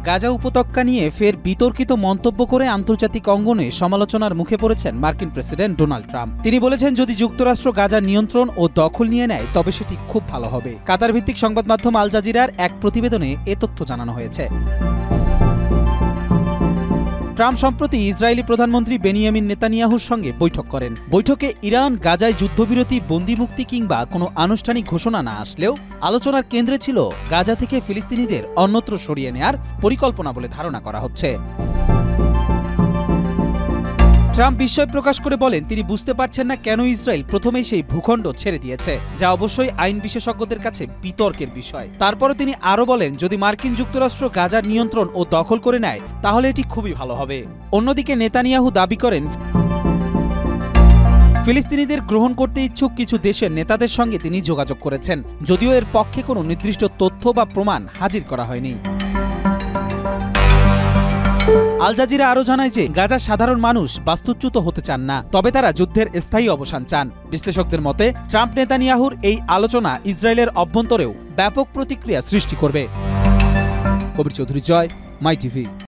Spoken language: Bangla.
গাজা উপত্যকা নিয়ে ফের বিতর্কিত মন্তব্য করে আন্তর্জাতিক অঙ্গনে সমালোচনার মুখে পড়েছেন মার্কিন প্রেসিডেন্ট ডোনাল্ড ট্রাম্প। তিনি বলেছেন, যদি যুক্তরাষ্ট্র গাজার নিয়ন্ত্রণ ও দখল নিয়ে নেয় তবে সেটি খুব ভালো হবে। কাতার ভিত্তিক সংবাদ মাধ্যম আল জাজিরার এক প্রতিবেদনে এ তথ্য জানানো হয়েছে। ট্রাম্প সম্প্রতি ইসরায়েলি প্রধানমন্ত্রী বেনিয়ামিন নেতানিয়াহুর সঙ্গে বৈঠক করেন। বৈঠকে ইরান গাজায় যুদ্ধবিরতি, বন্দিমুক্তি কিংবা কোনো আনুষ্ঠানিক ঘোষণা না আসলেও আলোচনার কেন্দ্রে ছিল গাজা থেকে ফিলিস্তিনিদের অন্যত্র সরিয়ে নেয়ার পরিকল্পনা বলে ধারণা করা হচ্ছে। ট্রাম্প বিস্ময় প্রকাশ করে বলেন, তিনি বুঝতে পারছেন না কেন ইসরায়েল প্রথমেই সেই ভূখণ্ড ছেড়ে দিয়েছে, যা অবশ্যই আইন বিশেষজ্ঞদের কাছে বিতর্কের বিষয়। তারপরও তিনি আরও বলেন, যদি মার্কিন যুক্তরাষ্ট্র গাজার নিয়ন্ত্রণ ও দখল করে নেয় তাহলে এটি খুবই ভালো হবে। অন্যদিকে নেতানিয়াহু দাবি করেন, ফিলিস্তিনিদের গ্রহণ করতে ইচ্ছুক কিছু দেশের নেতাদের সঙ্গে তিনি যোগাযোগ করেছেন, যদিও এর পক্ষে কোনো নির্দিষ্ট তথ্য বা প্রমাণ হাজির করা হয়নি। আল জাজিরা আরও জানায় যে গাজার সাধারণ মানুষ বাস্তুচ্যুত হতে চান না, তবে তারা যুদ্ধের স্থায়ী অবসান চান। বিশ্লেষকদের মতে ট্রাম্প নেতানিয়াহুর এই আলোচনা ইসরায়েলের অভ্যন্তরেও ব্যাপক প্রতিক্রিয়া সৃষ্টি করবে। কবির চৌধুরী, জয়, মাই টিভি।